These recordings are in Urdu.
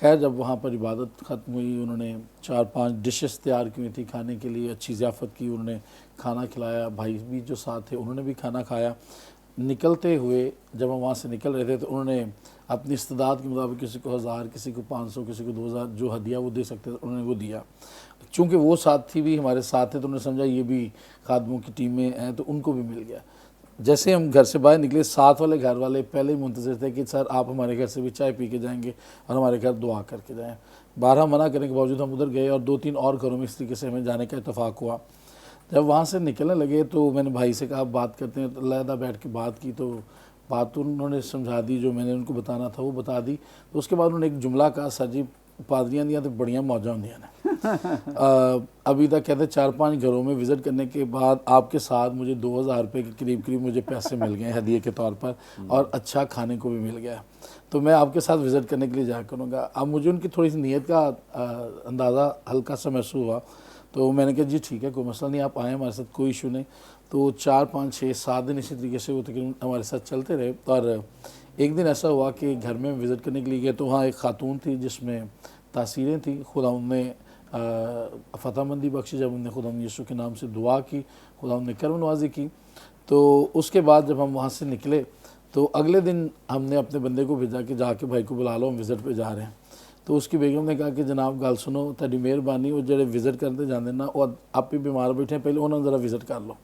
خیر جب وہاں پر عبادت ختم ہوئی، انہوں نے 4-5 ڈشز تیار کی ہوئی تھی کھانے کے لیے، اچھی ضیافت کی، انہوں نے کھانا کھلایا، بھائی بھی جو ساتھ تھے انہوں نے بھی کھانا کھایا۔ نکلتے ہوئے جب ہم وہاں سے نکل رہے تھے تو انہوں نے اپنی استطاعت کے مطابق کسی کو 1000، کسی کو 500، کسی کو 2000 جو ہدیہ وہ دے سکتے تھے انہوں نے وہ دیا۔ چونکہ وہ ساتھی بھی ہمارے ساتھ تھے تو انہوں نے سمجھا یہ بھی خادموں کی ٹیم میں ہیں تو ان کو بھی مل گیا۔ جیسے ہم گھر سے باہر نکلے، ساتھ والے گھر والے پہلے ہی منتظر تھے کہ سر آپ ہمارے گھر سے بھی چائے پی کے جائیں گے اور ہمارے گھر دعا کر کے جائیں۔ بارہ منع کرنے کے باوجود ہم ادھر گئے اور 2-3 اور گھروں میں اس طریقے سے ہمیں جانے کا اتفاق ہوا۔ جب وہاں سے نکلنے لگے تو میں نے بھائی سے کہا بات کرتے ہیں، تو علیحدہ بیٹھ کے بات کی تو بات انہوں نے سمجھا دی، جو میں نے ان کو بتانا تھا وہ بتا دی۔ تو اس کے بعد انہوں نے ایک جملہ کہا، سر جی پادریاں دیاں تو بڑیاں موجاں ہوندیاں نے۔ ابھی تک کہتے 4-5 گھروں میں وزٹ کرنے کے بعد آپ کے ساتھ مجھے 2000 روپے کے قریب مجھے پیسے مل گئے ہیں ہدیے کے طور پر، اور اچھا کھانے کو بھی مل گیا ہے، تو میں آپ کے ساتھ وزٹ کرنے کے لیے جایا کروں گا۔ اب مجھے ان کی تھوڑی سی نیت کا اندازہ ہلکا سا محسوس ہوا، تو میں نے کہا جی ٹھیک ہے کوئی مسئلہ نہیں، آپ آئیں ہمارے ساتھ، کوئی ایشو نہیں۔ تو 4-5-6-7 دن اسی طریقے سے وہ تقریباً ہمارے ساتھ چلتے رہے، اور ایک دن ایسا ہوا کہ گھر میں وزٹ کرنے کے لیے گئے تو وہاں ایک خاتون تھی جس میں تاثیریں تھیں، خدا نے فتح مندی بخشی، جب ہم نے خدا یسوع کے نام سے دعا کی، خدا نے کرم نوازی کی۔ تو اس کے بعد جب ہم وہاں سے نکلے تو اگلے دن ہم نے اپنے بندے کو بھیجا کہ جا کے بھائی کو بلا لو، ہم وزٹ پہ جا رہے ہیں۔ تو اس کی بیگم نے کہا کہ جناب گل سنو، تیری مہربانی، وہ جڑے وزٹ کرتے جاندے نا وہ آپ ہی بیمار بیٹھے ہیں، پہلے انہوں نے ذرا وزٹ کر لو۔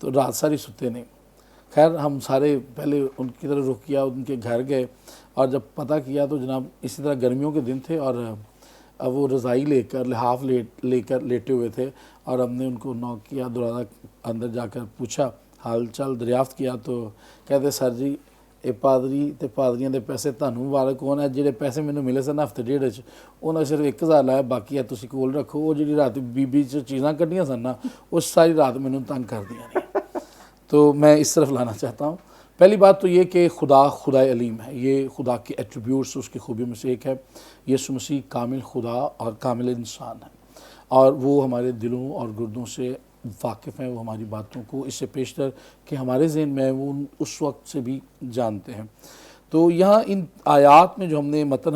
تو رات ساری ستے نہیں۔ خیر ہم سارے پہلے ان کی طرف رخ کیا، ان کے گھر گئے، اور جب پتہ کیا تو جناب اسی طرح گرمیوں کے دن تھے، اور وہ رضائی لے کر لحاف لے کر لیٹے ہوئے تھے، اور ہم نے ان کو نوک کیا، دروازہ اندر جا کر پوچھا، حال چال دریافت کیا، تو کہتے سر جی اے پادری تے پادریاں دے پیسے تانوں مبارک ہون، ہے جڑے پیسے مینوں ملے سن ہفتے ڈیڑھ وچ انہاں صرف 1000 لایا، باقی ہے تسی کول رکھو۔ وہ جڑی رات بی چیزاں کڈیاں سن نا وہ ساری رات مینوں تنگ کر دیاں نہیں۔ تو میں اس طرف لانا چاہتا ہوں۔ پہلی بات تو یہ کہ خدا علیم ہے، یہ خدا کے ایٹریبیوٹس، اس کی خوبیوں میں سے ایک ہے۔ یسوع مسیح کامل خدا اور کامل انسان ہے، اور وہ ہمارے دلوں اور گردوں سے واقف ہیں، وہ ہماری باتوں کو اس سے پیشتر کہ ہمارے ذہن میں وہ اس وقت سے بھی جانتے ہیں۔ تو یہاں ان آیات میں جو ہم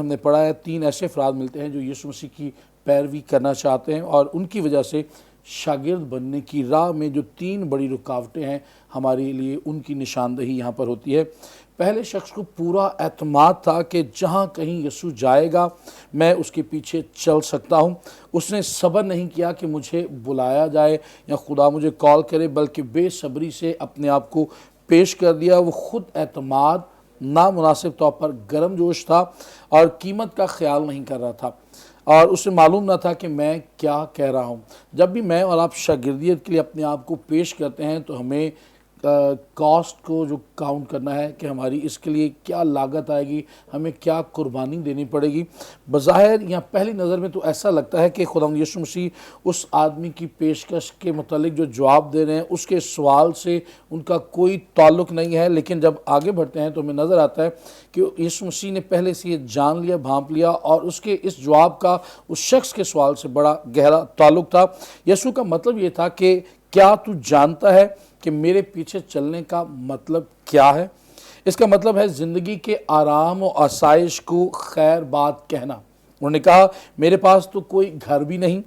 نے پڑھا ہے، 3 ایسے افراد ملتے ہیں جو یسوع مسیح کی پیروی کرنا چاہتے ہیں، اور ان کی وجہ سے شاگرد بننے کی راہ میں جو 3 بڑی رکاوٹیں ہیں ہمارے لیے، ان کی نشاندہی یہاں پر ہوتی ہے۔ پہلے شخص کو پورا اعتماد تھا کہ جہاں کہیں یسوع جائے گا میں اس کے پیچھے چل سکتا ہوں۔ اس نے صبر نہیں کیا کہ مجھے بلایا جائے یا خدا مجھے کال کرے، بلکہ بے صبری سے اپنے آپ کو پیش کر دیا۔ وہ خود اعتماد، نامناسب طور پر گرم جوش تھا، اور قیمت کا خیال نہیں کر رہا تھا، اور اسے معلوم نہ تھا کہ میں کیا کہہ رہا ہوں۔ جب بھی میں اور آپ شاگردیت کے لیے اپنے آپ کو پیش کرتے ہیں تو ہمیں کاسٹ کو جو کاؤنٹ کرنا ہے کہ ہماری اس کے لیے کیا لاگت آئے گی، ہمیں کیا قربانی دینی پڑے گی۔ بظاہر یا پہلی نظر میں تو ایسا لگتا ہے کہ خدا یسوع مسیح اس آدمی کی پیشکش کے متعلق جو جواب دے رہے ہیں اس کے سوال سے ان کا کوئی تعلق نہیں ہے، لیکن جب آگے بڑھتے ہیں تو ہمیں نظر آتا ہے کہ یسوع مسیح نے پہلے سے یہ جان لیا، بھانپ لیا، اور اس کے اس جواب کا اس شخص کے سوال سے بڑا گہرا تعلق تھا۔ یسوع کا مطلب یہ تھا کہ کیا تو جانتا ہے کہ میرے پیچھے چلنے کا مطلب کیا ہے؟ اس کا مطلب ہے زندگی کے آرام و آسائش کو خیر بات کہنا۔ انہوں نے کہا میرے پاس تو کوئی گھر بھی نہیں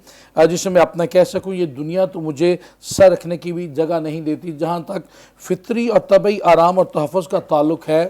جسے میں اپنا کہہ سکوں، یہ دنیا تو مجھے سر رکھنے کی بھی جگہ نہیں دیتی۔ جہاں تک فطری اور طبعی آرام اور تحفظ کا تعلق ہے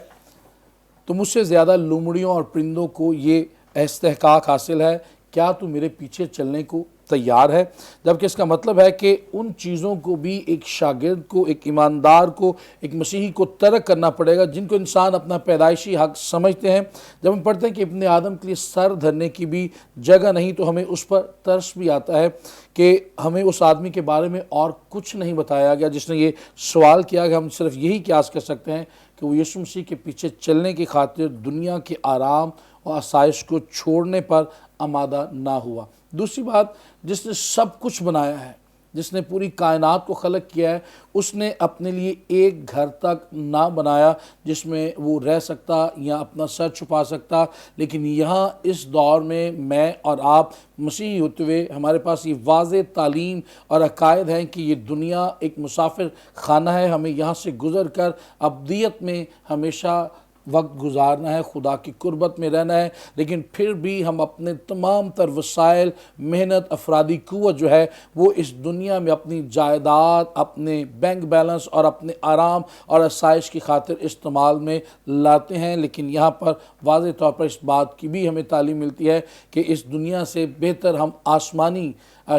تو مجھ سے زیادہ لومڑیوں اور پرندوں کو یہ استحقاق حاصل ہے۔ کیا تو میرے پیچھے چلنے کو تیار ہے؟ جبکہ اس کا مطلب ہے کہ ان چیزوں کو بھی ایک شاگرد کو، ایک ایماندار کو، ایک مسیحی کو ترک کرنا پڑے گا جن کو انسان اپنا پیدائشی حق سمجھتے ہیں۔ جب ہم پڑھتے ہیں کہ ابن آدم کے لیے سر دھرنے کی بھی جگہ نہیں تو ہمیں اس پر ترس بھی آتا ہے کہ ہمیں اس آدمی کے بارے میں اور کچھ نہیں بتایا گیا جس نے یہ سوال کیا کہ ہم صرف یہی قیاس کر سکتے ہیں کہ وہ یسوع مسیح کے پیچھے چلنے کی خاطر دنیا کے آرام اور آسائش کو چھوڑنے پر آمادہ نہ ہوا۔ دوسری بات، جس نے سب کچھ بنایا ہے، جس نے پوری کائنات کو خلق کیا ہے، اس نے اپنے لیے ایک گھر تک نہ بنایا جس میں وہ رہ سکتا یا اپنا سر چھپا سکتا، لیکن یہاں اس دور میں اور آپ مسیحی ہوتے ہوئے ہمارے پاس یہ واضح تعلیم اور عقائد ہیں کہ یہ دنیا ایک مسافر خانہ ہے، ہمیں یہاں سے گزر کر ابدیت میں ہمیشہ وقت گزارنا ہے، خدا کی قربت میں رہنا ہے، لیکن پھر بھی ہم اپنے تمام تر وسائل، محنت، افرادی قوت جو ہے وہ اس دنیا میں اپنی جائیداد، اپنے بینک بیلنس اور اپنے آرام اور آسائش کی خاطر استعمال میں لاتے ہیں۔ لیکن یہاں پر واضح طور پر اس بات کی بھی ہمیں تعلیم ملتی ہے کہ اس دنیا سے بہتر ہم آسمانی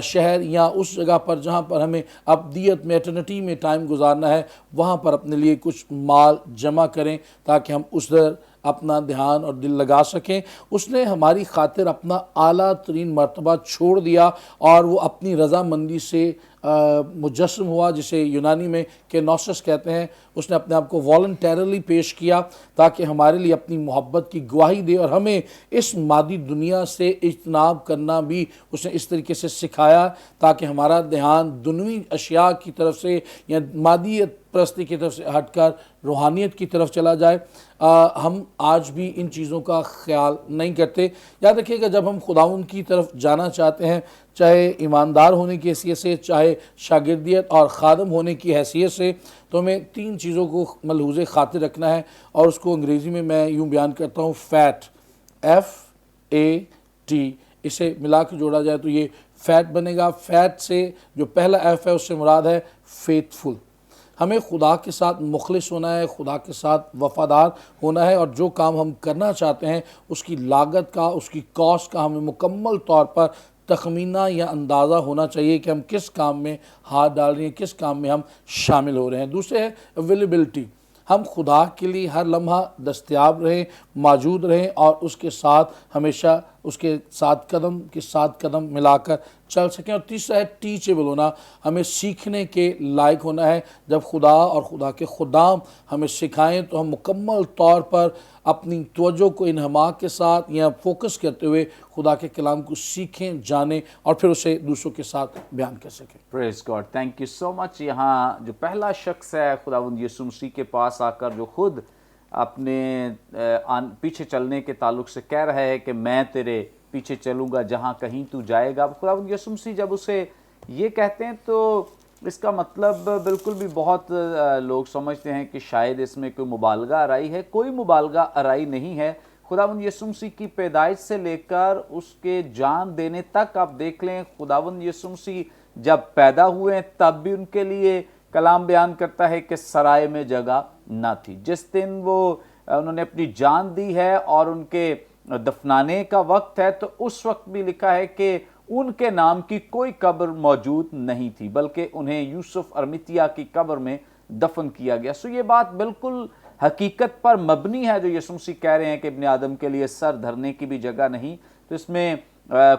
شہر یا اس جگہ پر جہاں پر ہمیں ابدیت میں، ایٹرنٹی میں ٹائم گزارنا ہے، وہاں پر اپنے لیے کچھ مال جمع کریں تاکہ ہم اس در اپنا دھیان اور دل لگا سکیں۔ اس نے ہماری خاطر اپنا اعلیٰ ترین مرتبہ چھوڑ دیا اور وہ اپنی رضامندی سے مجسم ہوا، جسے یونانی میں کینوسس کہتے ہیں۔ اس نے اپنے آپ کو والنٹیرلی پیش کیا تاکہ ہمارے لیے اپنی محبت کی گواہی دے، اور ہمیں اس مادی دنیا سے اجتناب کرنا بھی اس نے اس طریقے سے سکھایا تاکہ ہمارا دھیان دنوی اشیاء کی طرف سے یا مادیت پرستی کی طرف سے ہٹ کر روحانیت کی طرف چلا جائے۔ ہم آج بھی ان چیزوں کا خیال نہیں کرتے۔ یاد رکھیے گا، جب ہم خداوند کی طرف جانا چاہتے ہیں، چاہے ایماندار ہونے کی حیثیت سے، چاہے شاگردیت اور خادم ہونے کی حیثیت سے، تو ہمیں 3 چیزوں کو ملحوظ خاطر رکھنا ہے، اور اس کو انگریزی میں یوں بیان کرتا ہوں، فیٹ، FAT، اسے ملا کے جوڑا جائے تو یہ فیٹ بنے گا۔ فیٹ سے جو پہلا F ہے اس سے مراد ہے فیتھفل۔ ہمیں خدا کے ساتھ مخلص ہونا ہے، خدا کے ساتھ وفادار ہونا ہے، اور جو کام ہم کرنا چاہتے ہیں اس کی لاگت کا، اس کی کاسٹ کا ہمیں مکمل طور پر تخمینہ یا اندازہ ہونا چاہیے کہ ہم کس کام میں ہاتھ ڈال رہے ہیں، کس کام میں ہم شامل ہو رہے ہیں۔ دوسرے ہے اویلیبلٹی، ہم خدا کے لیے ہر لمحہ دستیاب رہیں، موجود رہیں، اور اس کے ساتھ ہمیشہ اس کے ساتھ قدم کے ساتھ قدم ملا کر چل سکیں۔ اور تیسرا ہے ٹیچیبل ہونا، ہمیں سیکھنے کے لائق ہونا ہے۔ جب خدا اور خدا کے خدام ہمیں سکھائیں تو ہم مکمل طور پر اپنی توجہ کو انہماک کے ساتھ یا فوکس کرتے ہوئے خدا کے کلام کو سیکھیں، جانیں، اور پھر اسے دوسروں کے ساتھ بیان کر سکیں۔ پریز گاڈ، تھینک یو سو مچ۔ یہاں جو پہلا شخص ہے خداوند یسوع مسیح کے پاس آ کر جو خود اپنے پیچھے چلنے کے تعلق سے کہہ رہا ہے کہ میں تیرے پیچھے چلوں گا جہاں کہیں تو جائے گا۔ خداوند یسوع مسیح جب اسے یہ کہتے ہیں تو اس کا مطلب بالکل بھی بہت لوگ سمجھتے ہیں کہ شاید اس میں کوئی مبالغہ آرائی ہے۔ کوئی مبالغہ آرائی نہیں ہے۔ خداوند یسوع مسیح کی پیدائش سے لے کر اس کے جان دینے تک آپ دیکھ لیں، خداوند یسوع مسیح جب پیدا ہوئے تب بھی ان کے لیے کلام بیان کرتا ہے کہ سرائے میں جگہ نہ تھی۔ جس دن وہ انہوں نے اپنی جان دی ہے اور ان کے دفنانے کا وقت ہے تو اس وقت بھی لکھا ہے کہ ان کے نام کی کوئی قبر موجود نہیں تھی، بلکہ انہیں یوسف ارمیتیا کی قبر میں دفن کیا گیا۔ سو یہ بات بالکل حقیقت پر مبنی ہے جو یسوع مسیح کہہ رہے ہیں کہ ابن آدم کے لیے سر دھرنے کی بھی جگہ نہیں۔ تو اس میں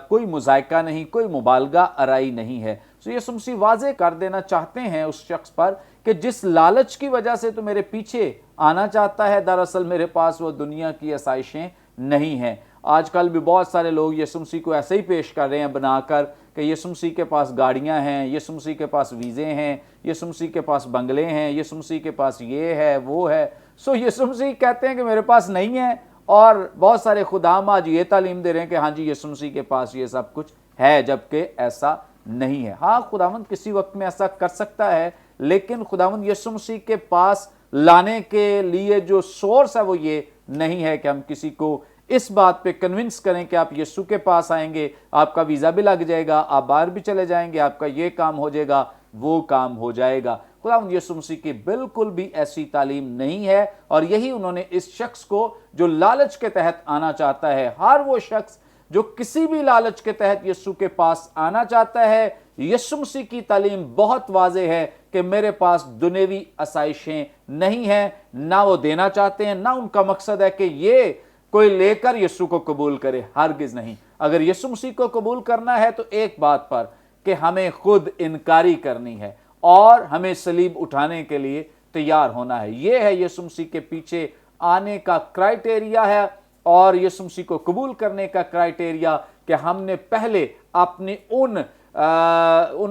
کوئی مذائقہ نہیں، کوئی مبالغہ آرائی نہیں ہے۔ سو یسوع مسیح واضح کر دینا چاہتے ہیں اس شخص پر کہ جس لالچ کی وجہ سے تو میرے پیچھے آنا چاہتا ہے، دراصل میرے پاس وہ دنیا کی آسائشیں نہیں ہیں۔ آج کل بھی بہت سارے لوگ یسوع مسیح کو ایسے ہی پیش کر رہے ہیں بنا کر کہ یسوع مسیح کے پاس گاڑیاں ہیں، یسوع مسیح کے پاس ویزے ہیں، یسوع مسیح کے پاس بنگلے ہیں، یسوع مسیح کے پاس یہ ہے وہ ہے۔ سو یسوع مسیح کہتے ہیں کہ میرے پاس نہیں ہے، اور بہت سارے خدام آج یہ تعلیم دے رہے ہیں کہ ہاں جی یسوع مسیح کے پاس یہ سب کچھ ہے، جبکہ ایسا نہیں ہے۔ ہاں خداوند کسی وقت میں ایسا کر سکتا ہے، لیکن خداوند یسوع مسیح کے پاس لانے کے لیے جو سورس ہے وہ یہ نہیں ہے کہ ہم کسی کو اس بات پہ کنونس کریں کہ آپ یسوع کے پاس آئیں گے، آپ کا ویزا بھی لگ جائے گا، آپ باہر بھی چلے جائیں گے، آپ کا یہ کام ہو جائے گا، وہ کام ہو جائے گا۔ خداوند یسوع مسیح کی بالکل بھی ایسی تعلیم نہیں ہے، اور یہی انہوں نے اس شخص کو جو لالچ کے تحت آنا چاہتا ہے، ہر وہ شخص جو کسی بھی لالچ کے تحت یسوع کے پاس آنا چاہتا ہے، یسوع مسیح کی تعلیم بہت واضح ہے کہ میرے پاس دنیوی آسائشیں نہیں ہیں، نہ وہ دینا چاہتے ہیں، نہ ان کا مقصد ہے کہ یہ کوئی لے کر یسوع کو قبول کرے، ہرگز نہیں۔ اگر یسوع مسیح کو قبول کرنا ہے تو ایک بات پر کہ ہمیں خود انکاری کرنی ہے اور ہمیں صلیب اٹھانے کے لیے تیار ہونا ہے۔ یہ ہے یسوع مسیح کے پیچھے آنے کا کرائٹیریا ہے، اور یسوع مسیح کو قبول کرنے کا کرائٹیریا کہ ہم نے پہلے اپنی ان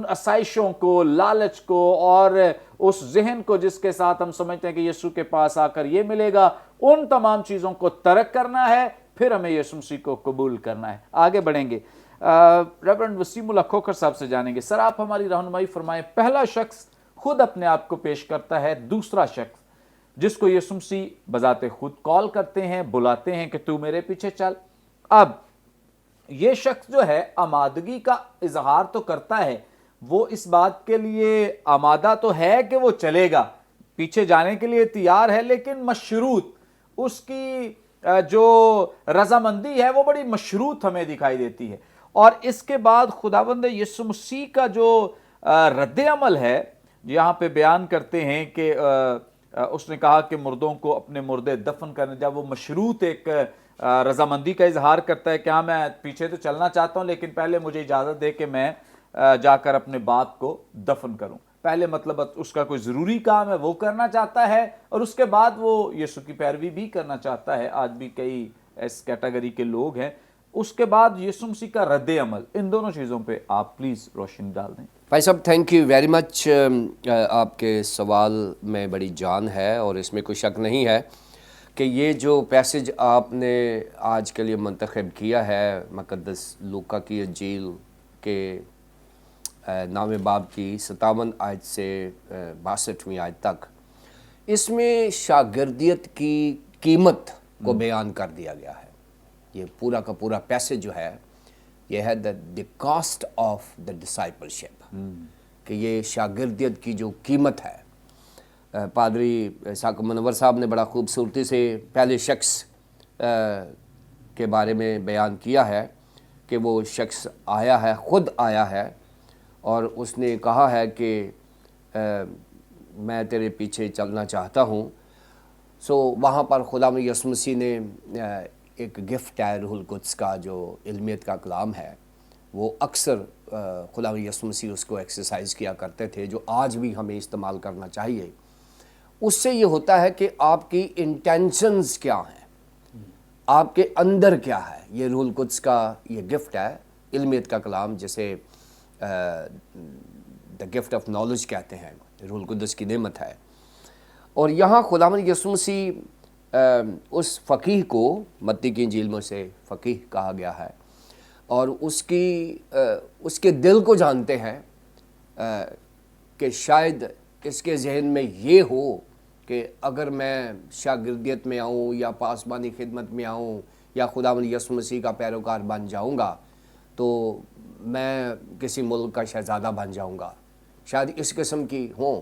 آسائشوں کو، لالچ کو اور اس ذہن کو جس کے ساتھ ہم سمجھتے ہیں کہ یسوع کے پاس آ کر یہ ملے گا، ان تمام چیزوں کو ترک کرنا ہے، پھر ہمیں یسوع مسیح کو قبول کرنا ہے۔ آگے بڑھیں گے، ریورنڈ وسیم اللہ کھوکھر صاحب سے جانیں گے۔ سر آپ ہماری رہنمائی فرمائیں، پہلا شخص خود اپنے آپ کو پیش کرتا ہے، دوسرا شخص جس کو یسوع مسیح بذات خود کال کرتے ہیں, بلاتے ہیں کہ تو میرے پیچھے چل. اب یہ شخص جو ہے آمادگی کا اظہار تو کرتا ہے, وہ اس بات کے لیے آمادہ تو ہے کہ وہ چلے گا, پیچھے جانے کے لیے تیار ہے, لیکن مشروط, اس کی جو رضامندی ہے وہ بڑی مشروط ہمیں دکھائی دیتی ہے. اور اس کے بعد خداوند یسوع مسیح کا جو رد عمل ہے یہاں پہ بیان کرتے ہیں کہ اس نے کہا کہ مردوں کو اپنے مردے دفن کرنے جا. وہ مشروط ایک رضامندی کا اظہار کرتا ہے کہ ہاں میں پیچھے تو چلنا چاہتا ہوں, لیکن پہلے مجھے اجازت دے کہ میں جا کر اپنے باپ کو دفن کروں. پہلے مطلب اس کا کوئی ضروری کام ہے وہ کرنا چاہتا ہے, اور اس کے بعد وہ یسوع کی پیروی بھی کرنا چاہتا ہے. آج بھی کئی اس کیٹیگری کے لوگ ہیں. اس کے بعد یسوع مسیح کا رد عمل, ان دونوں چیزوں پہ آپ پلیز روشنی ڈال دیں. بھائی صاحب تھینک یو ویری مچ. آپ کے سوال میں بڑی جان ہے اور اس میں کوئی شک نہیں ہے کہ یہ جو پیسج آپ نے آج کے لیے منتخب کیا ہے مقدس لوکا کی انجیل کے 9ویں باب کی 57 آیت سے 62ویں آیت تک, اس میں شاگردیت کی قیمت کو بیان کر دیا گیا ہے. یہ پورا کا پورا پیسج جو ہے یہ ہے دی کاسٹ آف دا ڈسائپلشپ, کہ یہ شاگردیت کی جو قیمت ہے. پادری اسحاق منور صاحب نے بڑا خوبصورتی سے پہلے شخص کے بارے میں بیان کیا ہے کہ وہ شخص آیا ہے, خود آیا ہے, اور اس نے کہا ہے کہ میں تیرے پیچھے چلنا چاہتا ہوں. سو وہاں پر خدا یسوع مسیح نے ایک گفٹ ہے روح القدس کا, جو علمیت کا کلام ہے, وہ اکثر خدا یسوع مسیح اس کو ایکسرسائز کیا کرتے تھے, جو آج بھی ہمیں استعمال کرنا چاہیے. اس سے یہ ہوتا ہے کہ آپ کی انٹینشنز کیا ہیں, آپ کے اندر کیا ہے. یہ روح القدس کا یہ گفٹ ہے, علمیت کا کلام, جسے دا گفٹ آف نالج کہتے ہیں, روح القدس کی نعمت ہے. اور یہاں خداوند یسوع مسیح اس فقیہ کو, متی کی انجیل میں اسے فقیہ کہا گیا ہے, اور اس کے دل کو جانتے ہیں کہ شاید اس کے ذہن میں یہ ہو کہ اگر میں شاگردیت میں آؤں یا پاسبانی خدمت میں آؤں یا خداوند یسوع مسیح کا پیروکار بن جاؤں گا تو میں کسی ملک کا شہزادہ بن جاؤں گا, شاید اس قسم کی ہوں.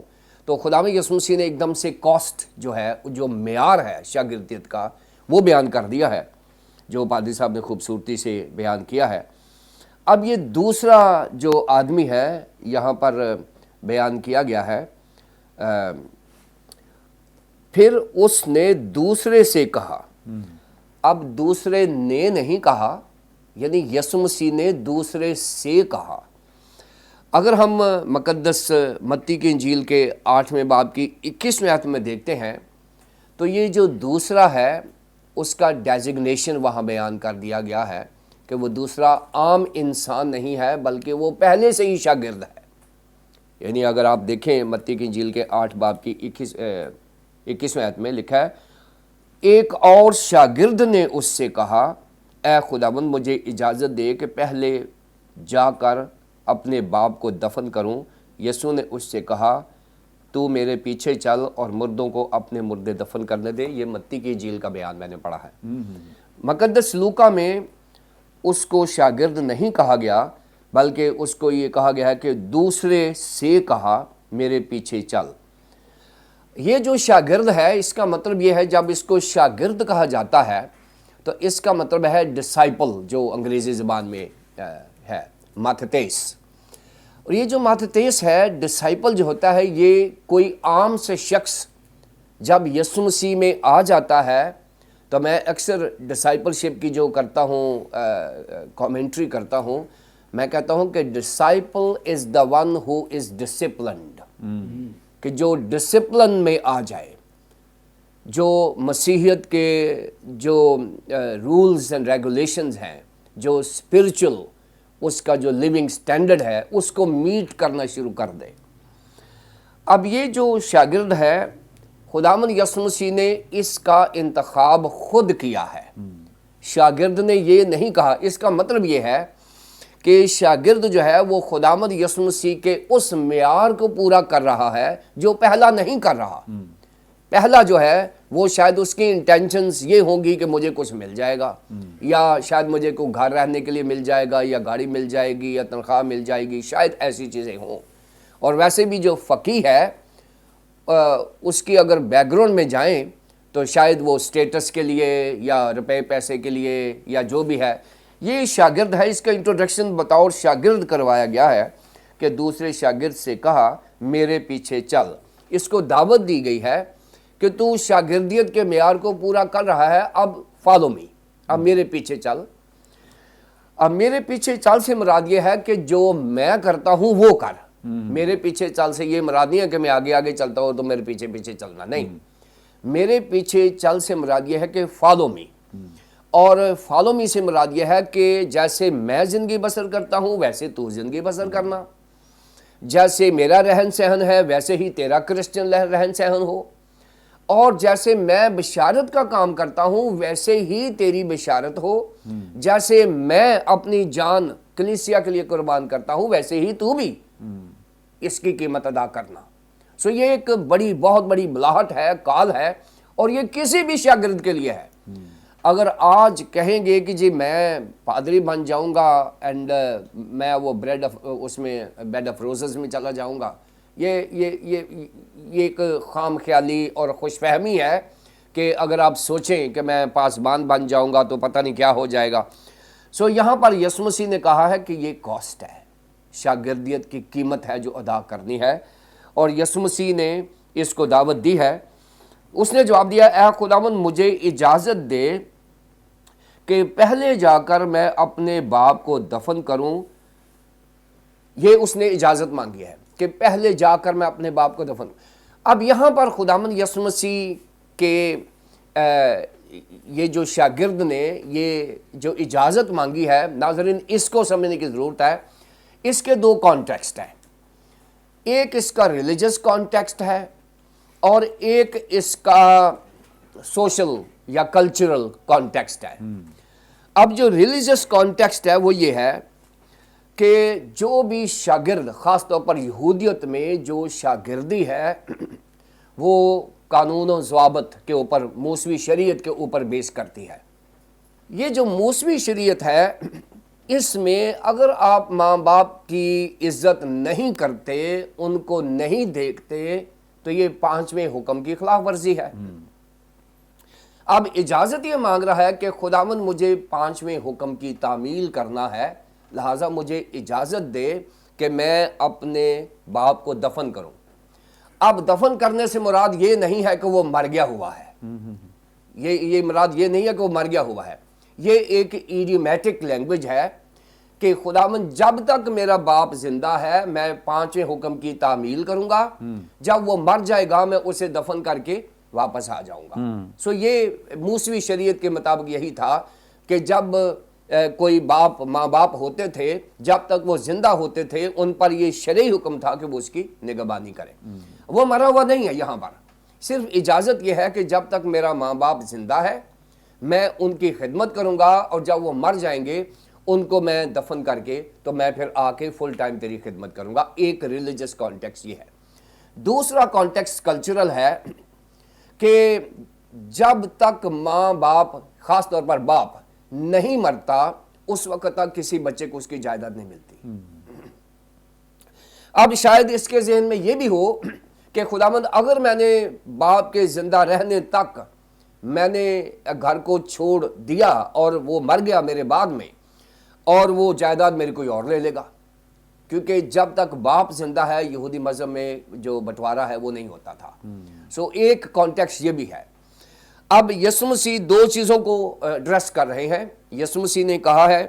تو خداوند یسوع مسیح نے ایک دم سے کاسٹ جو ہے, جو معیار ہے شاگردیت کا, وہ بیان کر دیا ہے, جو پادری صاحب نے خوبصورتی سے بیان کیا ہے. اب یہ دوسرا جو آدمی ہے یہاں پر بیان کیا گیا ہے, پھر اس نے دوسرے سے کہا. اب دوسرے نے نہیں کہا, یعنی یسوع مسیح نے دوسرے سے کہا. اگر ہم مقدس متی کی انجیل کے 8ویں باب کی 21ویں آیت میں دیکھتے ہیں تو یہ جو دوسرا ہے اس کا ڈیزگنیشن وہاں بیان کر دیا گیا ہے کہ وہ دوسرا عام انسان نہیں ہے بلکہ وہ پہلے سے ہی شاگرد ہے. یعنی اگر آپ دیکھیں متی کی انجیل کے 8 باب کی 21ویں آیت میں لکھا ہے, ایک اور شاگرد نے اس سے کہا, اے خداوند مجھے اجازت دے کہ پہلے جا کر اپنے باپ کو دفن کروں. یسوع نے اس سے کہا, تو میرے پیچھے چل اور مردوں کو اپنے مردے دفن کرنے دے. یہ متی کی انجیل کا بیان میں نے پڑھا ہے. مقدس لوکا میں اس کو شاگرد نہیں کہا گیا بلکہ اس کو یہ کہا گیا ہے کہ دوسرے سے کہا میرے پیچھے چل. یہ جو شاگرد ہے اس کا مطلب یہ ہے, جب اس کو شاگرد کہا جاتا ہے تو اس کا مطلب ہے ڈسائپل, جو انگریزی زبان میں ہے ماتھیتیس. اور یہ جو ماتھیتیس ہے, ڈسائپل جو ہوتا ہے, یہ کوئی عام سے شخص جب یسوع مسیح میں آ جاتا ہے, تو میں اکثر ڈسائپلشپ کی جو کرتا ہوں, کامنٹری کرتا ہوں, میں کہتا ہوں کہ disciple is the one who is disciplined, کہ جو ڈسپلن میں آ جائے, جو مسیحیت کے جو رولز اینڈ ریگولیشنز ہیں, جو اسپرچل اس کا جو لیونگ سٹینڈرڈ ہے, اس کو میٹ کرنا شروع کر دے. اب یہ جو شاگرد ہے, خداوند یسوع مسیح نے اس کا انتخاب خود کیا ہے. شاگرد نے یہ نہیں کہا. اس کا مطلب یہ ہے کہ شاگرد جو ہے وہ خداوند یسوع مسیح کے اس معیار کو پورا کر رہا ہے جو پہلا نہیں کر رہا. پہلا جو ہے وہ شاید اس کی انٹینشنز یہ ہوں گی کہ مجھے کچھ مل جائے گا، یا شاید مجھے کو گھر رہنے کے لیے مل جائے گا، یا گاڑی مل جائے گی، یا تنخواہ مل جائے گی، شاید ایسی چیزیں ہوں۔ اور ویسے بھی جو فقیہ ہے اس کی اگر بیک گراؤنڈ میں جائیں تو شاید وہ سٹیٹس کے لیے یا روپے پیسے کے لیے یا جو بھی ہے، یہ شاگرد ہے، اس کا انٹروڈکشن بطور شاگرد کروایا گیا ہے کہ دوسرے شاگرد سے کہا میرے پیچھے چل۔ اس کو دعوت دی گئی ہے کہ تو شاگردیت کے معیار کو پورا کر رہا ہے، اب فالو می، اب میرے پیچھے چل۔ اب میرے پیچھے چل سے مراد یہ ہے کہ جو میں کرتا ہوں وہ کر۔ میرے پیچھے چل سے یہ مراد نہیں ہے کہ میں آگے آگے چلتا ہوں تو میرے پیچھے پیچھے چلنا، نہیں، میرے پیچھے چل سے مراد یہ ہے کہ فالو می، اور فالو می سے مراد یہ ہے کہ جیسے میں زندگی بسر کرتا ہوں ویسے تو زندگی بسر کرنا، جیسے میرا رہن سہن ہے ویسے ہی تیرا کرسچن رہن سہن ہو، اور جیسے میں بشارت کا کام کرتا ہوں ویسے ہی تیری بشارت ہو، جیسے میں اپنی جان کلیسیا کے لیے قربان کرتا ہوں ویسے ہی تو بھی اس کی قیمت ادا کرنا۔ سو یہ ایک بہت بڑی بلاہٹ ہے، کال ہے، اور یہ کسی بھی شاگرد کے لیے ہے۔ اگر آج کہیں گے کہ جی میں پادری بن جاؤں گا اینڈ میں وہ بیڈ آف روزز میں چلا جاؤں گا، یہ ایک خام خیالی اور خوش فہمی ہے کہ اگر آپ سوچیں کہ میں پاسبان بن جاؤں گا تو پتہ نہیں کیا ہو جائے گا۔ سو یہاں پر یسوع مسیح نے کہا ہے کہ یہ کاسٹ ہے، شاگردیت کی قیمت ہے جو ادا کرنی ہے، اور یسوع مسیح نے اس کو دعوت دی ہے۔ اس نے جواب دیا، اے خداوند مجھے اجازت دے کہ پہلے جا کر میں اپنے باپ کو دفن کروں۔ یہ اس نے اجازت مانگی ہے کہ پہلے جا کر میں اپنے باپ کو دفن۔ اب یہاں پر خداوند یسوع مسیح کے یہ جو شاگرد نے یہ جو اجازت مانگی ہے، ناظرین اس کو سمجھنے کی ضرورت ہے۔ اس کے دو کانٹیکسٹ ہیں، ایک اس کا ریلیجس کانٹیکسٹ ہے اور ایک اس کا سوشل یا کلچرل کانٹیکسٹ ہے۔ اب جو ریلیجس کانٹیکسٹ ہے وہ یہ ہے کہ جو بھی شاگرد، خاص طور پر یہودیت میں جو شاگردی ہے وہ قانون و ضوابط کے اوپر، موسوی شریعت کے اوپر بیس کرتی ہے۔ یہ جو موسوی شریعت ہے اس میں اگر آپ ماں باپ کی عزت نہیں کرتے، ان کو نہیں دیکھتے، تو یہ 5ویں حکم کی خلاف ورزی ہے۔ اب اجازت یہ مانگ رہا ہے کہ خداوند مجھے 5ویں حکم کی تعمیل کرنا ہے، لہٰذا مجھے اجازت دے کہ میں اپنے باپ کو دفن کروں۔ اب دفن کرنے سے مراد یہ نہیں ہے کہ وہ مر گیا ہوا ہے، یہ مراد یہ نہیں ہے کہ وہ مر گیا ہوا ہے، یہ ایک ایڈیومیٹک لینگویج ہے کہ خداوند جب تک میرا باپ زندہ ہے میں 5ویں حکم کی تعمیل کروں گا، جب وہ مر جائے گا میں اسے دفن کر کے واپس آ جاؤں گا۔ سو یہ موسوی شریعت کے مطابق یہی تھا کہ جب کوئی ماں باپ ہوتے تھے، جب تک وہ زندہ ہوتے تھے ان پر یہ شرعی حکم تھا کہ وہ اس کی نگہبانی کرے۔ وہ مرا ہوا نہیں ہے، یہاں پر صرف اجازت یہ ہے کہ جب تک میرا ماں باپ زندہ ہے میں ان کی خدمت کروں گا، اور جب وہ مر جائیں گے ان کو میں دفن کر کے تو میں پھر آ کے فل ٹائم تیری خدمت کروں گا۔ ایک ریلیجس کانٹیکسٹ یہ ہے۔ دوسرا کانٹیکسٹ کلچرل ہے کہ جب تک ماں باپ، خاص طور پر باپ نہیں مرتا اس وقت تک کسی بچے کو اس کی جائیداد نہیں ملتی۔ اب شاید اس کے ذہن میں یہ بھی ہو کہ خداوند اگر میں نے باپ کے زندہ رہنے تک میں نے گھر کو چھوڑ دیا اور وہ مر گیا میرے بعد میں، اور وہ جائیداد میری کوئی اور لے لے گا، کیونکہ جب تک باپ زندہ ہے یہودی مذہب میں جو بٹوارا ہے وہ نہیں ہوتا تھا۔ سو ایک کانٹیکسٹ یہ بھی ہے۔ اب یسوع مسیح دو چیزوں کو ایڈریس کر رہے ہیں۔ یسوع مسیح نے کہا ہے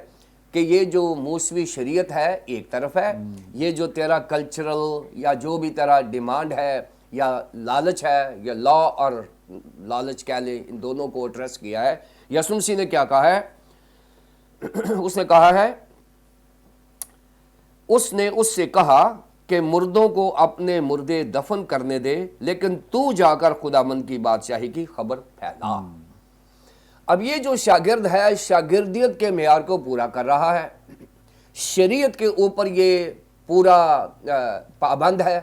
کہ یہ جو موسوی شریعت ہے ایک طرف ہے، یہ جو تیرا کلچرل یا جو بھی تیرا ڈیمانڈ ہے یا لالچ ہے، یا لا اور لالچ کہہ لیں، ان دونوں کو ایڈریس کیا ہے۔ یسوع مسیح نے کیا کہا ہے؟ اس نے کہا ہے، اس نے اس سے کہا کہ مردوں کو اپنے مردے دفن کرنے دے، لیکن تو جا کر خداوند کی بادشاہی کی خبر پھیلا۔ اب یہ جو شاگرد ہے شاگردیت کے معیار کو پورا کر رہا ہے، شریعت کے اوپر یہ پورا پابند ہے،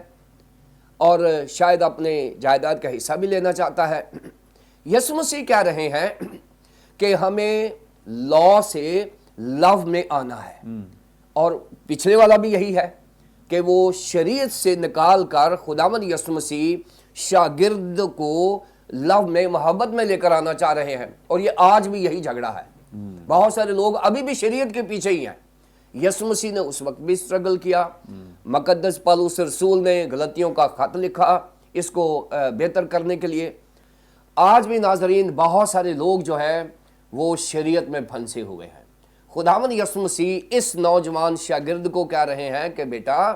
اور شاید اپنے جائیداد کا حصہ بھی لینا چاہتا ہے۔ یسوع مسیح کہہ رہے ہیں کہ ہمیں لا سے لو میں آنا ہے، اور پچھلے والا بھی یہی ہے کہ وہ شریعت سے نکال کر خداوند یسوع مسیح شاگرد کو لو میں، محبت میں لے کر آنا چاہ رہے ہیں، اور یہ آج بھی یہی جھگڑا ہے۔ بہت سارے لوگ ابھی بھی شریعت کے پیچھے ہی ہیں۔ یسوع مسیح نے اس وقت بھی اسٹرگل کیا، مقدس پالوس رسول نے غلطیوں کا خط لکھا اس کو بہتر کرنے کے لیے۔ آج بھی ناظرین بہت سارے لوگ جو ہیں وہ شریعت میں پھنسے ہوئے ہیں۔ خداوند یسوع مسیح اس نوجوان شاگرد کو کہہ رہے ہیں کہ بیٹا،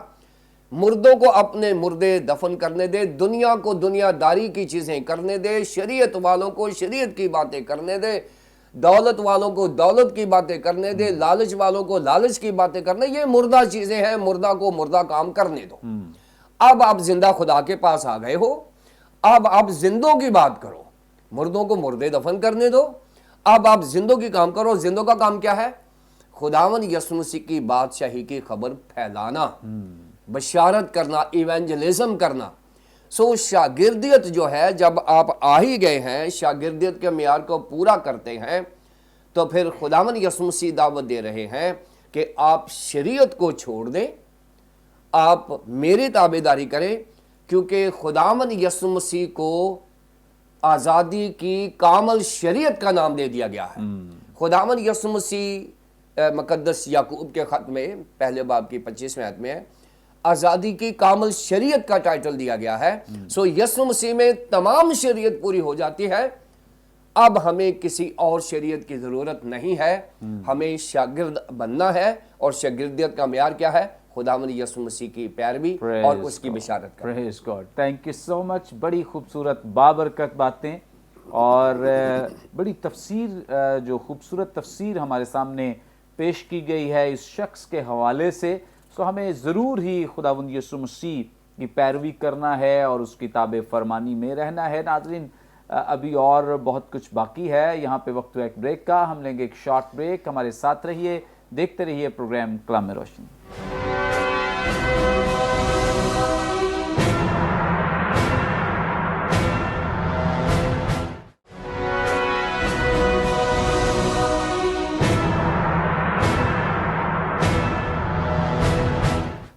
مردوں کو اپنے مردے دفن کرنے دے، دنیا کو دنیا داری کی چیزیں کرنے دے، شریعت والوں کو شریعت کی باتیں کرنے دے، دولت والوں کو دولت کی باتیں کرنے دے، لالچ والوں کو لالچ کی باتیں کرنے، یہ مردہ چیزیں ہیں، مردہ کو مردہ کام کرنے دو۔ اب آپ زندہ خدا کے پاس آ گئے ہو، اب آپ زندوں کی بات کرو، مردوں کو مردے دفن کرنے دو، اب آپ زندوں کی کام کرو۔ زندوں کا کام کیا ہے؟ خداوند یسوع مسیح کی بادشاہی کی خبر پھیلانا، بشارت کرنا، ایونجلزم کرنا۔ سو شاگردیت جو ہے، جب آپ آ ہی گئے ہیں، شاگردیت کے معیار کو پورا کرتے ہیں، تو پھر خداوند یسوع مسیح دعوت دے رہے ہیں کہ آپ شریعت کو چھوڑ دیں، آپ میری تابعداری کریں، کیونکہ خداوند یسوع مسیح کو آزادی کی کامل شریعت کا نام دے دیا گیا ہے۔ خداوند یسوع مسیح مقدس یعقوب کے خط میں پہلے باب کی 25ویں آیت میں ہے، آزادی کی کامل شریعت کا ٹائٹل دیا گیا ہے۔ سو یسوع مسیح میں تمام شریعت پوری ہو جاتی ہے، اب ہمیں کسی اور شریعت کی ضرورت نہیں ہے، ہمیں شاگرد بننا ہے، اور شاگردیت کا معیار کیا ہے؟ خداوند یسوع مسیح کی پیروی اور اس کی بشارت کرنا۔ پریز گاڈ، تھینک یو سو مچ۔ بڑی خوبصورت بابرکت باتیں اور بڑی تفسیر، جو خوبصورت تفسیر ہمارے سامنے پیش کی گئی ہے اس شخص کے حوالے سے۔ سو ہمیں ضرور ہی خداوند یسوع مسیح کی پیروی کرنا ہے اور اس کی تابع فرمانی میں رہنا ہے۔ ناظرین، ابھی اور بہت کچھ باقی ہے، یہاں پہ وقت ہے ایک بریک کا، ہم لیں گے ایک شارٹ بریک۔ ہمارے ساتھ رہیے، دیکھتے رہیے پروگرام کلام روشنی۔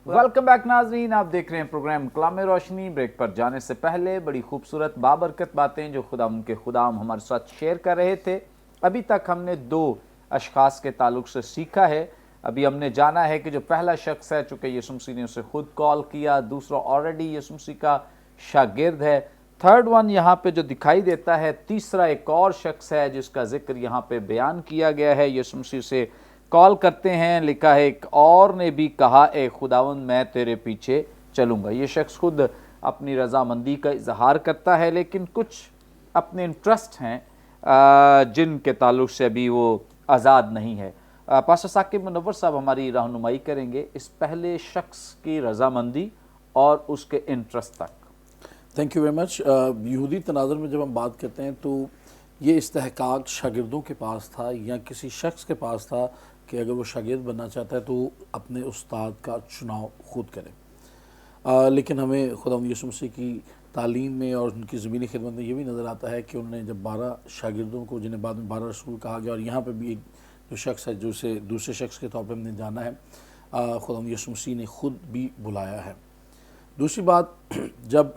ویلکم بیک ناظرین، آپ دیکھ رہے ہیں پروگرام کلام روشنی۔ بریک پر جانے سے پہلے بڑی خوبصورت بابرکت باتیں جو خدا ان کے خدام ہمارے ساتھ شیئر کر رہے تھے۔ ابھی تک ہم نے 2 اشخاص کے تعلق سے سیکھا ہے۔ ابھی ہم نے جانا ہے کہ جو پہلا شخص ہے، چونکہ یسوع مسیح نے اسے خود کال کیا، دوسرا آلریڈی یسوع مسیح کا شاگرد ہے، تھرڈ ون یہاں پہ جو دکھائی دیتا ہے، تیسرا ایک اور شخص ہے جس کا ذکر یہاں پہ بیان کیا گیا ہے۔ یسوع مسیح سے کال کرتے ہیں، لکھا ہے ایک اور نے بھی کہا، اے خداوند میں تیرے پیچھے چلوں گا۔ یہ شخص خود اپنی رضامندی کا اظہار کرتا ہے، لیکن کچھ اپنے انٹرسٹ ہیں جن کے تعلق سے ابھی وہ آزاد نہیں ہے۔ پاسٹر ثاقب منور صاحب ہماری رہنمائی کریں گے اس پہلے شخص کی رضامندی اور اس کے انٹرسٹ تک۔ Thank you very much. یہودی تناظر میں جب ہم بات کرتے ہیں تو یہ استحقاق شاگردوں کے پاس تھا یا کسی شخص کے پاس تھا کہ اگر وہ شاگرد بننا چاہتا ہے تو اپنے استاد کا چناؤ خود کرے، لیکن ہمیں خداوند یسوع مسیح کی تعلیم میں اور ان کی زمینی خدمت میں یہ بھی نظر آتا ہے کہ انہوں نے جب 12 شاگردوں کو، جنہیں بعد میں 12 رسول کہا گیا، اور یہاں پہ بھی ایک جو شخص ہے جو اسے دوسرے شخص کے طور پہ ہم نے جانا ہے، خداوند یسوع مسیح نے خود بھی بلایا ہے۔ دوسری بات، جب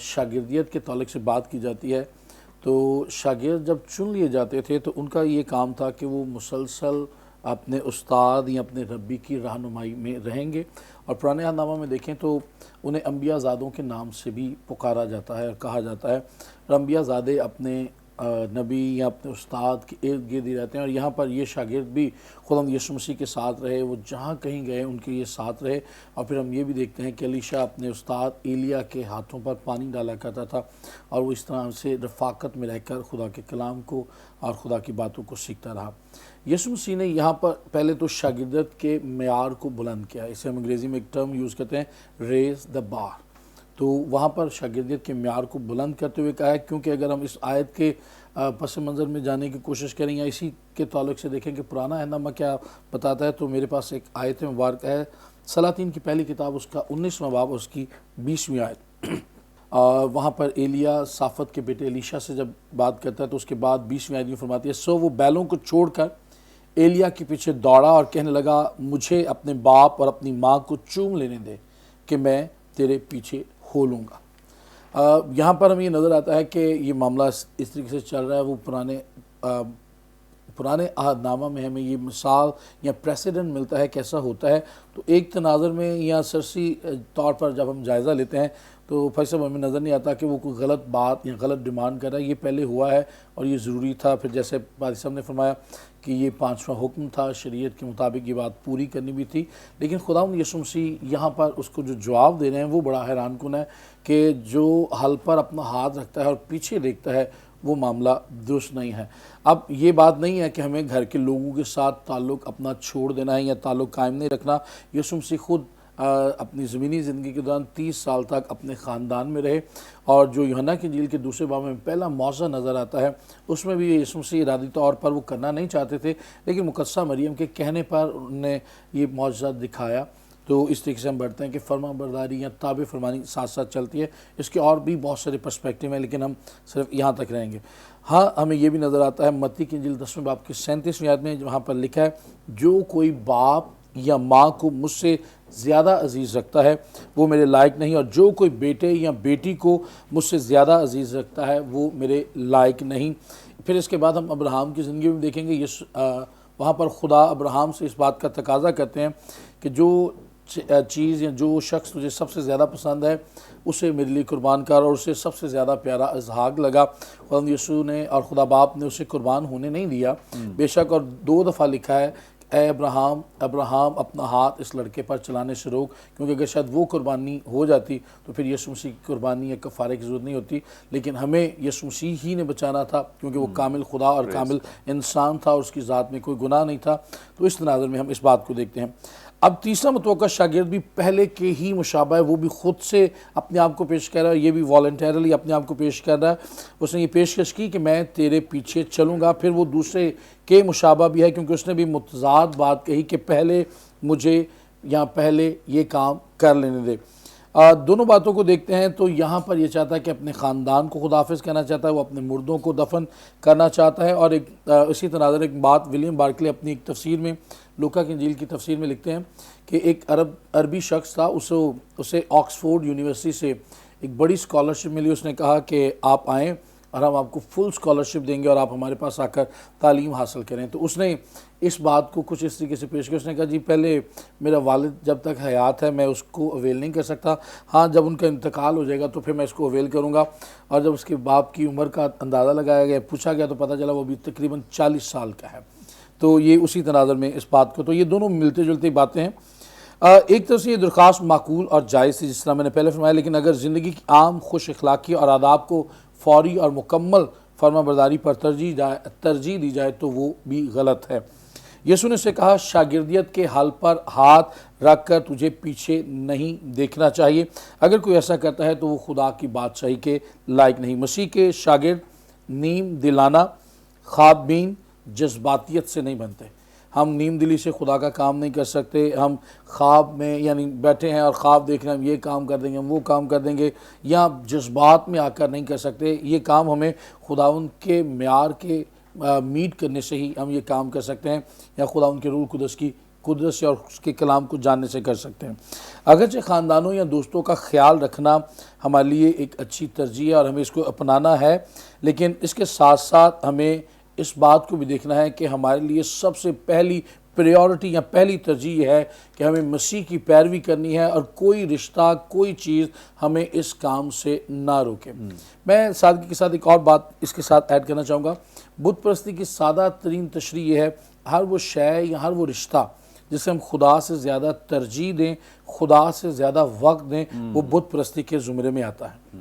شاگردیت کے تعلق سے بات کی جاتی ہے تو شاگرد جب چن لیے جاتے تھے تو ان کا یہ کام تھا کہ وہ مسلسل اپنے استاد یا اپنے ربی کی رہنمائی میں رہیں گے، اور پرانے عہد نامہ میں دیکھیں تو انہیں انبیاء زادوں کے نام سے بھی پکارا جاتا ہے اور کہا جاتا ہے، اور انبیاء زادے اپنے نبی یا اپنے استاد کے ارد گرد ہی رہتے ہیں، اور یہاں پر یہ شاگرد بھی خداوند یسوع مسیح کے ساتھ رہے، وہ جہاں کہیں گئے ان کے یہ ساتھ رہے۔ اور پھر ہم یہ بھی دیکھتے ہیں کہ الیشا اپنے استاد ایلیا کے ہاتھوں پر پانی ڈالا کرتا تھا، اور وہ اس طرح سے رفاقت میں رہ کر خدا کے کلام کو اور خدا کی باتوں کو سیکھتا رہا۔ یسوع مسیح نے یہاں پر پہلے تو شاگردت کے معیار کو بلند کیا، اسے ہم انگریزی میں ایک ٹرم یوز کرتے ہیں، ریز دا بار۔ تو وہاں پر شاگردیت کے معیار کو بلند کرتے ہوئے کہا ہے، کیونکہ اگر ہم اس آیت کے پس منظر میں جانے کی کوشش کریں یا اسی کے تعلق سے دیکھیں کہ پرانا عہد نامہ کیا بتاتا ہے، تو میرے پاس ایک آیت مبارکہ ہے، سلاطین کی پہلی کتاب، اس کا 19واں باب، اس کی 20ویں آیت۔ وہاں پر ایلیا صافت کے بیٹے الیشا سے جب بات کرتا ہے تو اس کے بعد 20ویں آیت میں فرماتی ہے سو وہ بیلوں کو چھوڑ کر ایلیا کے پیچھے دوڑا اور کہنے لگا مجھے اپنے باپ اور اپنی ماں کو چوم لینے دے کہ میں تیرے پیچھے ہو لوں گا۔ یہاں پر ہمیں یہ نظر آتا ہے کہ یہ معاملہ اس طریقے سے چل رہا ہے، وہ پرانے عہد نامہ میں ہمیں یہ مثال یا پریسیڈنٹ ملتا ہے کیسا ہوتا ہے۔ تو ایک تناظر میں یا سرسی طور پر جب ہم جائزہ لیتے ہیں تو پھر صاحب ہمیں نظر نہیں آتا کہ وہ کوئی غلط بات یا غلط ڈیمانڈ کر رہا ہے، یہ پہلے ہوا ہے اور یہ ضروری تھا۔ پھر جیسے پادری صاحب نے فرمایا کہ یہ 5واں حکم تھا، شریعت کے مطابق یہ بات پوری کرنی بھی تھی، لیکن خداوند یسوع مسیح یہاں پر اس کو جو جواب دے رہے ہیں وہ بڑا حیران کن ہے کہ جو حل پر اپنا ہاتھ رکھتا ہے اور پیچھے دیکھتا ہے وہ معاملہ درست نہیں ہے۔ اب یہ بات نہیں ہے کہ ہمیں گھر کے لوگوں کے ساتھ تعلق اپنا چھوڑ دینا ہے یا تعلق قائم نہیں رکھنا۔ یسوع مسیح خود اپنی زمینی زندگی کے دوران 30 سال تک اپنے خاندان میں رہے، اور جو یوحنا کی انجیل کے دوسرے باب میں پہلا معجزہ نظر آتا ہے اس میں بھی یسوع مسیح ارادی طور پر وہ کرنا نہیں چاہتے تھے، لیکن مقدسہ مریم کے کہنے پر انہوں نے یہ معجزہ دکھایا۔ تو اس طریقے سے ہم بڑھتے ہیں کہ فرما برداری یا تابع فرمانی ساتھ ساتھ چلتی ہے۔ اس کے اور بھی بہت سارے پرسپیکٹیو ہیں لیکن ہم صرف یہاں تک رہیں گے۔ ہاں ہمیں یہ بھی نظر آتا ہے متی کی انجیل 10ویں باب کی 37ویں آیت میں وہاں پر لکھا ہے جو کوئی باپ یا ماں کو مجھ سے زیادہ عزیز رکھتا ہے وہ میرے لائق نہیں، اور جو کوئی بیٹے یا بیٹی کو مجھ سے زیادہ عزیز رکھتا ہے وہ میرے لائق نہیں۔ پھر اس کے بعد ہم ابراہیم کی زندگی میں دیکھیں گے، وہاں پر خدا ابراہیم سے اس بات کا تقاضا کرتے ہیں کہ جو چیز یا جو شخص تجھے سب سے زیادہ پسند ہے اسے میرے لیے قربان کر، اور اسے سب سے زیادہ پیارا اسحاق لگا۔ خدا یسوع نے اور خدا باپ نے اسے قربان ہونے نہیں دیا بے شک، اور 2 دفعہ لکھا ہے اے ابراہیم اپنا ہاتھ اس لڑکے پر چلانے سے روک، کیونکہ اگر شاید وہ قربانی ہو جاتی تو پھر یسوع مسیح کی قربانی یا کفارے کی ضرورت نہیں ہوتی، لیکن ہمیں یسوع مسیح ہی نے بچانا تھا کیونکہ وہ کامل خدا اور کامل انسان تھا اور اس کی ذات میں کوئی گناہ نہیں تھا۔ تو اس تناظر میں ہم اس بات کو دیکھتے ہیں۔ اب تیسرا متوقع شاگرد بھی پہلے کے ہی مشابہ ہے، وہ بھی خود سے اپنے آپ کو پیش کر رہا ہے، یہ بھی والنٹیرلی اپنے آپ کو پیش کر رہا ہے۔ اس نے یہ پیشکش کی کہ میں تیرے پیچھے چلوں گا، پھر وہ دوسرے کے مشابہ بھی ہے کیونکہ اس نے بھی متضاد بات کہی کہ پہلے مجھے یا پہلے یہ کام کر لینے دے۔ دونوں باتوں کو دیکھتے ہیں تو یہاں پر یہ چاہتا ہے کہ اپنے خاندان کو خداحافظ کرنا چاہتا ہے، وہ اپنے مردوں کو دفن کرنا چاہتا ہے، اور اسی تناظر ایک بات ولیم بارکلے اپنی ایک تفسیر میں لوکا کی انجیل کی تفسیر میں لکھتے ہیں کہ ایک عربی شخص تھا، اسے آکسفورڈ یونیورسٹی سے ایک بڑی اسکالرشپ ملی۔ اس نے کہا کہ آپ آئیں اور ہم آپ کو فل اسکالرشپ دیں گے اور آپ ہمارے پاس آ کر تعلیم حاصل کریں۔ تو اس نے اس بات کو کچھ اس طریقے سے پیش کیا، اس نے کہا جی پہلے میرا والد جب تک حیات ہے میں اس کو اویل نہیں کر سکتا، ہاں جب ان کا انتقال ہو جائے گا تو پھر میں اس کو اویل کروں گا۔ اور جب اس کے باپ کی عمر کا اندازہ لگایا گیا، پوچھا گیا تو پتہ چلا وہ بھی تقریباً 40 سال کا ہے۔ تو یہ اسی تناظر میں اس بات کو، تو یہ دونوں ملتے جلتے باتیں ہیں۔ ایک طرف سے یہ درخواست معقول اور جائز تھی جس طرح میں نے پہلے فرمایا، لیکن اگر زندگی کی عام خوش اخلاقی اور آداب کو فوری اور مکمل فرما برداری پر ترجیح دی جائے تو وہ بھی غلط ہے۔ یسوع نے اسے کہا شاگردیت کے حل پر ہاتھ رکھ کر تجھے پیچھے نہیں دیکھنا چاہیے، اگر کوئی ایسا کرتا ہے تو وہ خدا کی بادشاہی کے لائق نہیں۔ مسیح کے شاگرد نیم دلانہ خواب بین جذباتیت سے نہیں بنتے۔ ہم نیم دلی سے خدا کا کام نہیں کر سکتے، ہم خواب میں یعنی بیٹھے ہیں اور خواب دیکھ رہے ہیں ہم یہ کام کر دیں گے، ہم وہ کام کر دیں گے، یا جذبات میں آ کر نہیں کر سکتے۔ یہ کام ہمیں خداوند کے معیار کے میٹ کرنے سے ہی ہم یہ کام کر سکتے ہیں، یا خداوند کے روح القدس کی قدرت سے اور اس کے کلام کو جاننے سے کر سکتے ہیں۔ اگرچہ خاندانوں یا دوستوں کا خیال رکھنا ہمارے لیے ایک اچھی ترجیح ہے اور ہمیں اس کو اپنانا ہے، لیکن اس کے ساتھ ساتھ ہمیں اس بات کو بھی دیکھنا ہے کہ ہمارے لیے سب سے پہلی پریورٹی یا پہلی ترجیح یہ ہے کہ ہمیں مسیح کی پیروی کرنی ہے اور کوئی رشتہ کوئی چیز ہمیں اس کام سے نہ روکے۔ میں سادگی کے ساتھ ایک اور بات اس کے ساتھ ایڈ کرنا چاہوں گا۔ بت پرستی کی سادہ ترین تشریح یہ ہے، ہر وہ شے یا ہر وہ رشتہ جسے ہم خدا سے زیادہ ترجیح دیں، خدا سے زیادہ وقت دیں، وہ بت پرستی کے زمرے میں آتا ہے۔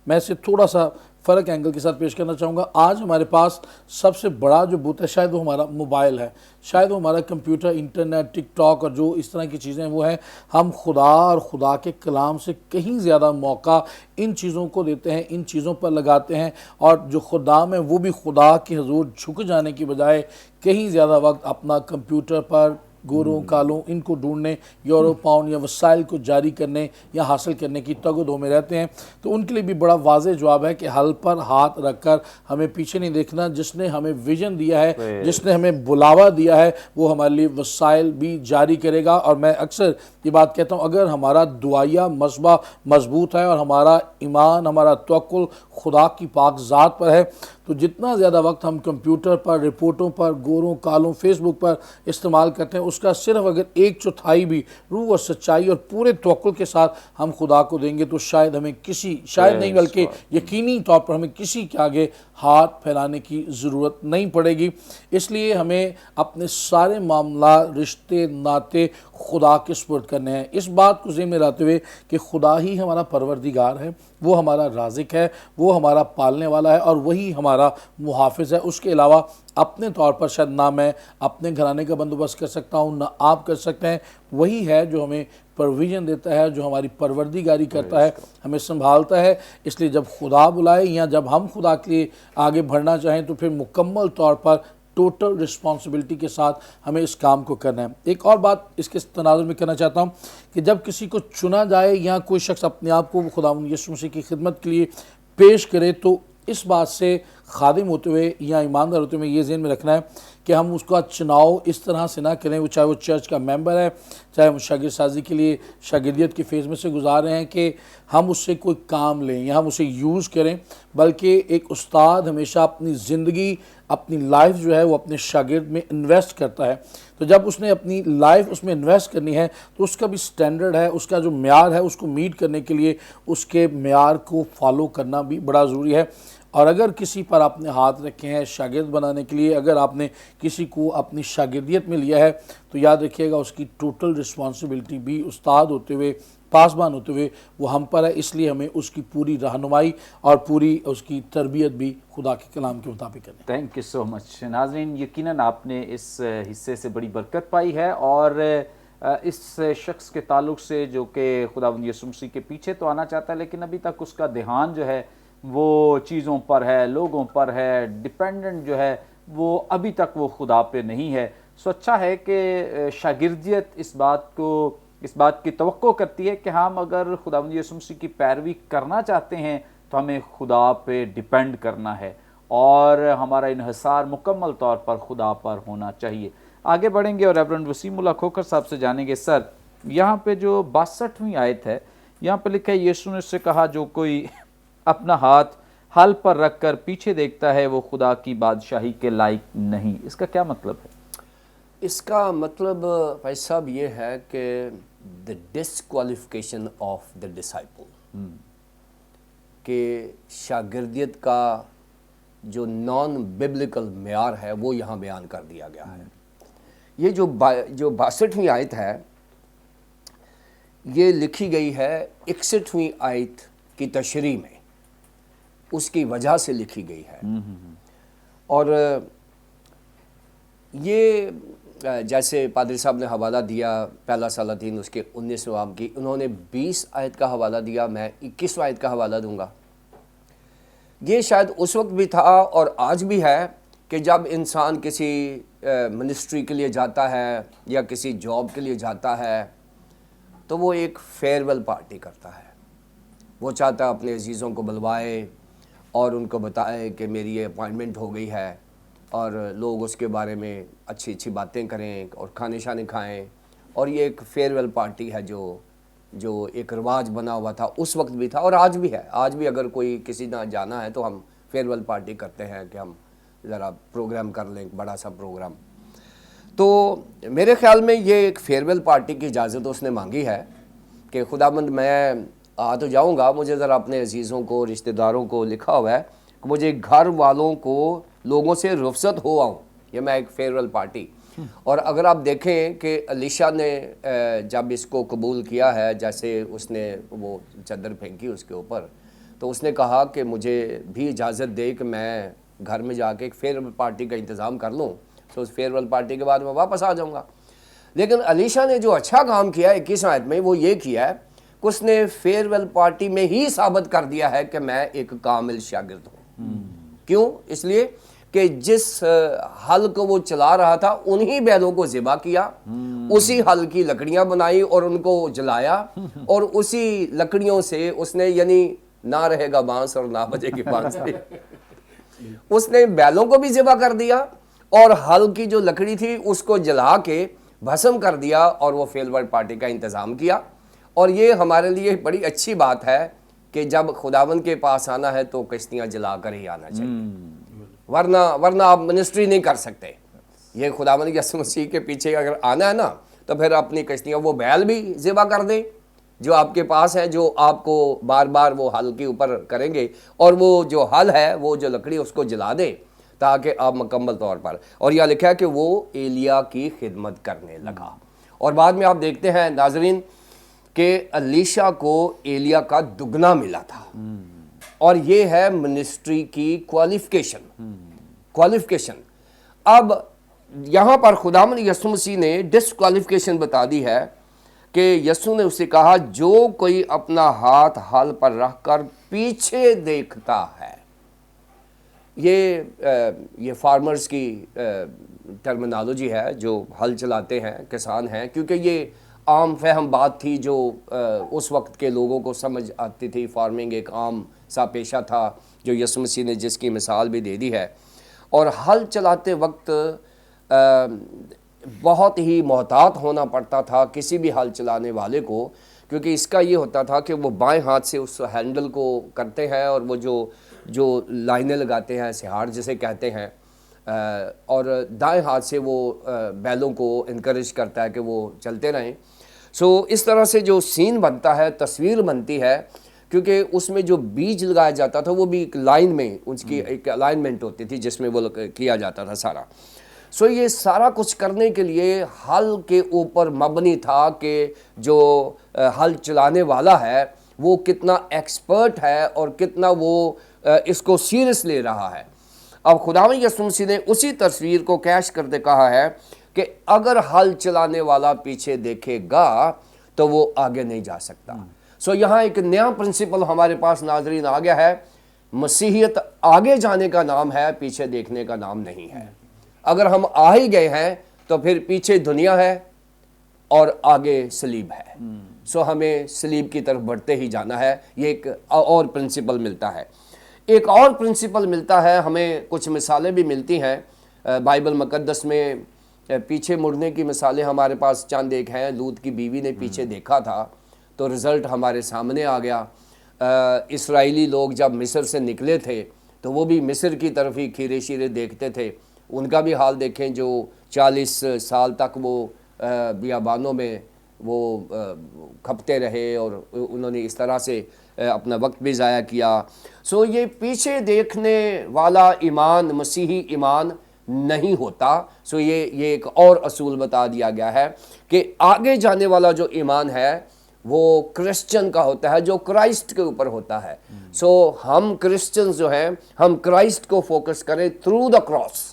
میں اسے تھوڑا سا فرق اینگل کے ساتھ پیش کرنا چاہوں گا۔ آج ہمارے پاس سب سے بڑا جو بت ہے شاید وہ ہمارا موبائل ہے، شاید وہ ہمارا کمپیوٹر، انٹرنیٹ، ٹک ٹاک اور جو اس طرح کی چیزیں وہ ہیں۔ ہم خدا اور خدا کے کلام سے کہیں زیادہ موقع ان چیزوں کو دیتے ہیں، ان چیزوں پر لگاتے ہیں، اور جو خدا میں وہ بھی خدا کے حضور جھک جانے کی بجائے کہیں زیادہ وقت اپنا کمپیوٹر پر، گوروں کالوں ان کو ڈھونڈنے، یورو پاؤنڈ یا وسائل کو جاری کرنے یا حاصل کرنے کی تگ و دو میں رہتے ہیں، تو ان کے لیے بھی بڑا واضح جواب ہے کہ حل پر ہاتھ رکھ کر ہمیں پیچھے نہیں دیکھنا۔ جس نے ہمیں ویژن دیا ہے، جس نے ہمیں بلاوا دیا ہے، وہ ہمارے لیے وسائل بھی جاری کرے گا۔ اور میں اکثر یہ بات کہتا ہوں، اگر ہمارا دعائیہ مذبح مضبوط ہے اور ہمارا ایمان، ہمارا توکل خدا کی پاک ذات پر ہے، تو جتنا زیادہ وقت ہم کمپیوٹر پر، رپورٹوں پر، گوروں کالوں، فیس بک پر استعمال کرتے ہیں، اس کا صرف اگر 1/4 بھی روح اور سچائی اور پورے توکل کے ساتھ ہم خدا کو دیں گے، تو شاید ہمیں شاید نہیں بلکہ یقینی طور پر ہمیں کسی کے آگے ہاتھ پھیلانے کی ضرورت نہیں پڑے گی۔ اس لیے ہمیں اپنے سارے معاملات، رشتے، ناطے خدا کے سپرد کرنے ہیں، اس بات کو ذہن میں رکھتے ہوئے کہ خدا ہی ہمارا پروردگار ہے، وہ ہمارا رازق ہے، وہ ہمارا پالنے والا ہے اور وہی ہمارا محافظ ہے۔ اس کے علاوہ اپنے طور پر شاید نہ میں اپنے گھرانے کا بندوبست کر سکتا ہوں، نہ آپ کر سکتے ہیں۔ وہی ہے جو ہمیں پرویژن دیتا ہے، جو ہماری پروردگاری کرتا ہے، ہمیں سنبھالتا ہے۔ اس لیے جب خدا بلائے یا جب ہم خدا کے لیے آگے بڑھنا چاہیں تو پھر مکمل طور پر ٹوٹل رسپانسبلٹی کے ساتھ ہمیں اس کام کو کرنا ہے۔ ایک اور بات اس کے تناظر میں کرنا چاہتا ہوں کہ جب کسی کو چنا جائے یا کوئی شخص اپنے آپ کو خداوند یسوع مسیح کی خدمت کے لیے پیش کرے، تو اس بات سے خادم ہوتے ہوئے یا ایماندار ہوتے ہوئے یہ ذہن میں رکھنا ہے کہ ہم اس کا چناؤ اس طرح سے نہ کریں، وہ چاہے وہ چرچ کا ممبر ہے، چاہے ہم شاگرد سازی کے لیے شاگردیت کی فیز میں سے گزار رہے ہیں، کہ ہم اس سے کوئی کام لیں یا ہم اسے یوز کریں، بلکہ ایک استاد ہمیشہ اپنی زندگی، اپنی لائف جو ہے وہ اپنے شاگرد میں انویسٹ کرتا ہے۔ تو جب اس نے اپنی لائف اس میں انویسٹ کرنی ہے تو اس کا بھی سٹینڈرڈ ہے، اس کا جو معیار ہے اس کو میٹ کرنے کے لیے اس کے معیار کو فالو کرنا بھی بڑا ضروری ہے۔ اور اگر کسی پر آپ نے ہاتھ رکھے ہیں شاگرد بنانے کے لیے، اگر آپ نے کسی کو اپنی شاگردیت میں لیا ہے، تو یاد رکھیے گا اس کی ٹوٹل رسپانسبلٹی بھی استاد ہوتے ہوئے، پاسبان ہوتے ہوئے وہ ہم پر ہے۔ اس لیے ہمیں اس کی پوری رہنمائی اور پوری اس کی تربیت بھی خدا کے کلام کے مطابق کرنی ہے۔ تھینک یو سو مچ ناظرین، یقیناً آپ نے اس حصے سے بڑی برکت پائی ہے، اور اس شخص کے تعلق سے جو کہ خداوند یسوع مسیح کے پیچھے تو آنا چاہتا ہے لیکن ابھی تک اس کا دھیان جو ہے وہ چیزوں پر ہے، لوگوں پر ہے، ڈیپینڈنٹ جو ہے وہ ابھی تک وہ خدا پہ نہیں ہے۔ سو اچھا ہے کہ شاگردیت اس بات کی توقع کرتی ہے کہ ہم اگر خداوند یسوع مسیح کی پیروی کرنا چاہتے ہیں تو ہمیں خدا پہ ڈیپینڈ کرنا ہے اور ہمارا انحصار مکمل طور پر خدا پر ہونا چاہیے۔ آگے بڑھیں گے اور ریورنڈ وسیم اللہ کھوکھر صاحب سے جانیں گے، سر یہاں پہ جو 62ویں آیت ہے، یہاں پہ لکھا ہے یسوع نے اس سے کہا جو کوئی اپنا ہاتھ حل پر رکھ کر پیچھے دیکھتا ہے وہ خدا کی بادشاہی کے لائق نہیں۔ اس کا کیا مطلب ہے؟ اس کا مطلب بھائی صاحب یہ ہے کہ the disqualification of the disciple، کہ شاگردیت کا جو نان ببلیکل معیار ہے وہ یہاں بیان کر دیا گیا ہے۔ یہ جو 62ویں آیت ہے یہ لکھی گئی ہے 61ویں آیت کی تشریح میں، اس کی وجہ سے لکھی گئی ہے۔ اور یہ جیسے پادری صاحب نے حوالہ دیا پہلا سلاطین اس کے 19 باب کی، انہوں نے 20 آیت کا حوالہ دیا، میں 21 آیت کا حوالہ دوں گا۔ یہ شاید اس وقت بھی تھا اور آج بھی ہے کہ جب انسان کسی منسٹری کے لیے جاتا ہے یا کسی جاب کے لیے جاتا ہے تو وہ ایک فیئرویل پارٹی کرتا ہے۔ وہ چاہتا ہے اپنے عزیزوں کو بلوائے اور ان کو بتائے کہ میری یہ اپوائنٹمنٹ ہو گئی ہے، اور لوگ اس کے بارے میں اچھی اچھی باتیں کریں اور کھانے شانے کھائیں، اور یہ ایک فیئرویل پارٹی ہے جو ایک رواج بنا ہوا تھا، اس وقت بھی تھا اور آج بھی ہے۔ آج بھی اگر کوئی کسی نہ جانا ہے تو ہم فیئرویل پارٹی کرتے ہیں کہ ہم ذرا پروگرام کر لیں، بڑا سا پروگرام۔ تو میرے خیال میں یہ ایک فیئرویل پارٹی کی اجازت اس نے مانگی ہے کہ خداوند میں آ تو جاؤں گا، مجھے ذرا اپنے عزیزوں کو، رشتہ داروں کو، لکھا ہوا ہے کہ مجھے گھر والوں کو، لوگوں سے رخصت ہو آؤں، یہ میں ایک فیئرویل پارٹی۔ اور اگر آپ دیکھیں کہ علیشا نے جب اس کو قبول کیا ہے، جیسے اس نے وہ چادر پھینکی اس کے اوپر، تو اس نے کہا کہ مجھے بھی اجازت دے کہ میں گھر میں جا کے ایک فیئرویل پارٹی کا انتظام کر لوں، تو اس فیئرویل پارٹی کے بعد میں واپس آ جاؤں گا۔ لیکن علیشا نے جو اچھا کام کیا 21 آیت میں، وہ یہ کیا ہے کہ اس نے فیئرویل پارٹی میں ہی ثابت کر دیا ہے کہ میں ایک کامل شاگرد ہوں۔ کیوں؟ اس لیے کہ جس ہل کو وہ چلا رہا تھا انہی بیلوں کو ذبح کیا، اسی ہل کی لکڑیاں بنائی اور ان کو جلایا، اور اسی لکڑیوں سے اس نے، یعنی نہ رہے گا بانس اور نہ بجے گی بانسری، اس نے بیلوں کو بھی ذبح کر دیا اور ہل کی جو لکڑی تھی اس کو جلا کے بھسم کر دیا، اور وہ فیل ورڈ پارٹی کا انتظام کیا۔ اور یہ ہمارے لیے بڑی اچھی بات ہے کہ جب خداوند کے پاس آنا ہے تو کشتیاں جلا کر ہی آنا چاہیے، ورنہ آپ منسٹری نہیں کر سکتے۔ یہ خداوند یسوع مسیح کے پیچھے اگر آنا ہے نا تو پھر اپنی کشتیاں، وہ بیل بھی ذبح کر دیں جو آپ کے پاس ہے، جو آپ کو بار بار وہ ہل کے اوپر کریں گے، اور وہ جو ہل ہے، وہ جو لکڑی اس کو جلا دیں تاکہ آپ مکمل طور پر۔ اور یہ لکھا ہے کہ وہ ایلیا کی خدمت کرنے لگا۔ اور بعد میں آپ دیکھتے ہیں ناظرین کہ الیشا کو ایلیا کا دگنا ملا تھا، اور یہ ہے منسٹری کی کوالیفیکیشن۔ اب یہاں پر خداوند یسوع مسیح نے ڈسکوالیفیکیشن بتا دی ہے کہ یسوع نے اسے کہا جو کوئی اپنا ہاتھ ہل پر رکھ کر پیچھے دیکھتا ہے، یہ فارمرز کی ٹرمینالوجی ہے جو ہل چلاتے ہیں، کسان ہیں، کیونکہ یہ عام فہم بات تھی جو اس وقت کے لوگوں کو سمجھ آتی تھی۔ فارمنگ ایک عام سا پیشہ تھا جو یسوع مسیح نے جس کی مثال بھی دے دی ہے، اور ہل چلاتے وقت بہت ہی محتاط ہونا پڑتا تھا کسی بھی ہل چلانے والے کو، کیونکہ اس کا یہ ہوتا تھا کہ وہ بائیں ہاتھ سے اس ہینڈل کو کرتے ہیں، اور وہ جو لائنیں لگاتے ہیں، سہار جسے کہتے ہیں، اور دائیں ہاتھ سے وہ بیلوں کو انکریج کرتا ہے کہ وہ چلتے رہیں۔ اس طرح سے جو سین بنتا ہے، تصویر بنتی ہے، کیونکہ اس میں جو بیج لگایا جاتا تھا وہ بھی ایک لائن میں، اس کی ایک الائنمنٹ ہوتی تھی جس میں وہ کیا جاتا تھا سارا۔ یہ سارا کچھ کرنے کے لیے ہل کے اوپر مبنی تھا کہ جو ہل چلانے والا ہے وہ کتنا ایکسپرٹ ہے اور کتنا وہ اس کو سیریس لے رہا ہے۔ اب خداوند یسوع مسیح نے اسی تصویر کو کیش کرتے کہا ہے کہ اگر ہل چلانے والا پیچھے دیکھے گا تو وہ آگے نہیں جا سکتا۔ یہاں ایک نیا پرنسپل ہمارے پاس ناظرین آ گیا ہے، مسیحیت آگے جانے کا نام ہے، پیچھے دیکھنے کا نام نہیں ہے۔ اگر ہم آ ہی گئے ہیں تو پھر پیچھے دنیا ہے اور آگے صلیب ہے، ہمیں صلیب کی طرف بڑھتے ہی جانا ہے۔ یہ ایک اور پرنسپل ملتا ہے۔ ایک اور پرنسپل ملتا ہے ہمیں، کچھ مثالیں بھی ملتی ہیں بائبل مقدس میں، پیچھے مڑنے کی مثالیں ہمارے پاس چند ایک ہیں۔ لوط کی بیوی نے پیچھے دیکھا تھا تو رزلٹ ہمارے سامنے آ گیا۔ اسرائیلی لوگ جب مصر سے نکلے تھے تو وہ بھی مصر کی طرف ہی کھیرے شیرے دیکھتے تھے۔ ان کا بھی حال دیکھیں، جو 40 سال تک وہ بیابانوں میں وہ کھپتے رہے اور انہوں نے اس طرح سے اپنا وقت بھی ضائع کیا۔ یہ پیچھے دیکھنے والا ایمان مسیحی ایمان نہیں ہوتا۔ یہ ایک اور اصول بتا دیا گیا ہے کہ آگے جانے والا جو ایمان ہے وہ کرسچن کا ہوتا ہے، جو کرائسٹ کے اوپر ہوتا ہے۔ ہم کرسچنز جو ہیں، ہم کرائسٹ کو فوکس کریں تھرو دا کراس۔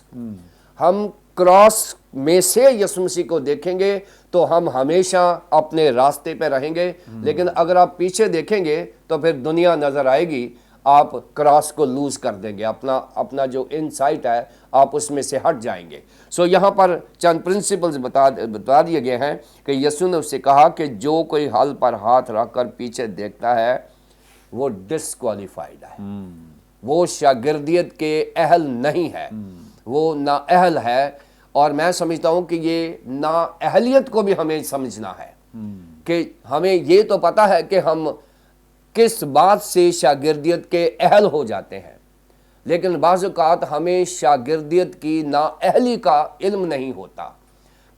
ہم کراس میں سے یسوع مسیح کو دیکھیں گے تو ہم ہمیشہ اپنے راستے پہ رہیں گے، لیکن اگر آپ پیچھے دیکھیں گے تو پھر دنیا نظر آئے گی، آپ کراس کو لوز کر دیں گے، اپنا جو انسائٹ ہے آپ اس میں سے ہٹ جائیں گے۔ یہاں پر چند پرنسپلز بتا دیے گئے ہیں کہ یسوع نے اس سے کہا کہ جو کوئی ہل پر ہاتھ رکھ کر پیچھے دیکھتا ہے وہ ڈسکوالیفائڈ ہے، وہ شاگردیت کے اہل نہیں ہے، وہ نااہل ہے۔ اور میں سمجھتا ہوں کہ یہ نااہلیت کو بھی ہمیں سمجھنا ہے کہ ہمیں یہ تو پتہ ہے کہ ہم کس بات سے شاگردیت کے اہل ہو جاتے ہیں، لیکن بعض اوقات ہمیں شاگردیت کی نااہلی کا علم نہیں ہوتا۔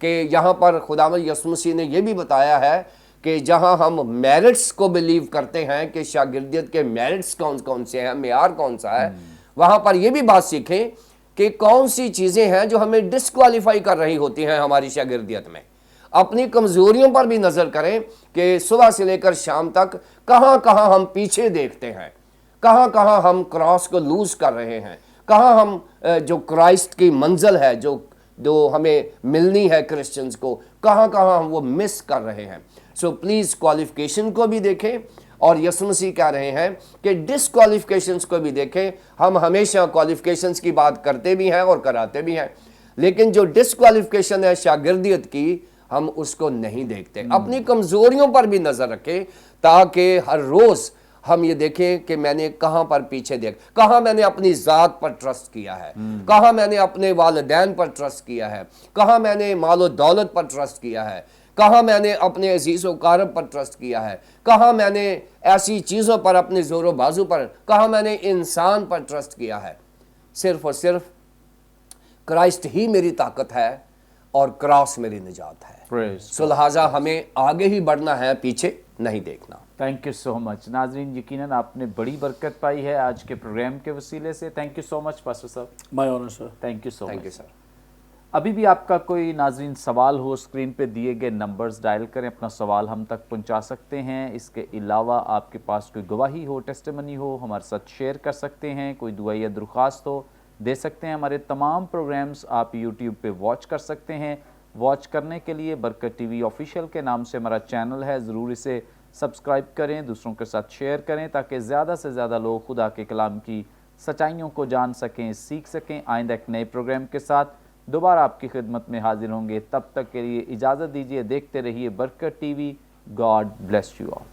کہ یہاں پر خداوند یسوع مسیح نے یہ بھی بتایا ہے کہ جہاں ہم میرٹس کو بلیو کرتے ہیں کہ شاگردیت کے میرٹس کون سے ہیں، معیار کون سا ہے، وہاں پر یہ بھی بات سیکھیں کہ کون سی چیزیں ہیں جو ہمیں ڈسکوالیفائی کر رہی ہوتی ہیں ہماری شاگردیت میں۔ اپنی کمزوریوں پر بھی نظر کریں کہ صبح سے لے کر شام تک کہاں کہاں ہم پیچھے دیکھتے ہیں، کہاں کہاں ہم کراس کو لوز کر رہے ہیں، کہاں ہم جو کرائسٹ کی منزل ہے جو ہمیں ملنی ہے کرسچنز کو، کہاں کہاں ہم وہ مس کر رہے ہیں۔ پلیز کوالیفیکیشن کو بھی دیکھیں اور یسوع مسیح کہہ رہے ہیں کہ ڈسکوالیفیکیشنز کو بھی دیکھیں. ہم ہمیشہ کوالیفیکیشنز کی بات کرتے بھی ہیں اور کراتے بھی ہیں، لیکن جو ڈسکوالیفیکیشن ہے شاگردیت کی، ہم اس کو نہیں دیکھتے. اپنی کمزوریوں پر بھی نظر رکھیں تاکہ ہر روز ہم یہ دیکھیں کہ میں نے کہاں پر پیچھے کہاں میں نے اپنی ذات پر ٹرسٹ کیا ہے، کہاں میں نے اپنے والدین پر ٹرسٹ کیا ہے، کہاں میں نے مال و دولت پر ٹرسٹ کیا ہے، کہاں میں نے اپنے عزیز و اقارب پر ٹرسٹ کیا ہے، کہاں میں نے ایسی چیزوں پر، اپنے زور و بازو پر، کہاں میں نے انسان پر ٹرسٹ کیا ہے. صرف اور صرف کرائسٹ ہی میری طاقت ہے اور کراس میری نجات ہے. سو لہٰذا ہمیں آگے ہی بڑھنا ہے، پیچھے نہیں دیکھنا. تھینک یو سو مچ. ناظرین یقیناً آپ نے بڑی برکت پائی ہے آج کے پروگرام کے وسیلے سے. Thank you so much pastor صاحب. My honour sir. Thank you so thank you much. Sir. ابھی بھی آپ کا کوئی ناظرین سوال ہو، اسکرین پہ دیے گئے نمبرز ڈائل کریں، اپنا سوال ہم تک پہنچا سکتے ہیں. اس کے علاوہ آپ کے پاس کوئی گواہی ہو، ٹیسٹیمنی ہو، ہمارے ساتھ شیئر کر سکتے ہیں. کوئی دعا یا درخواست ہو دے سکتے ہیں. ہمارے تمام پروگرامز آپ یوٹیوب پہ واچ کر سکتے ہیں. واچ کرنے کے لیے برکت ٹی وی آفیشیل کے نام سے ہمارا چینل ہے، ضرور اسے سبسکرائب کریں، دوسروں کے ساتھ شیئر کریں تاکہ زیادہ سے زیادہ لوگ خدا کے کلام کی سچائیوں کو جان سکیں، سیکھ سکیں. آئندہ ایک نئے پروگرام کے ساتھ دوبارہ آپ کی خدمت میں حاضر ہوں گے. تب تک کے لیے اجازت دیجیے. دیکھتے رہیے برکت T V. God bless you all.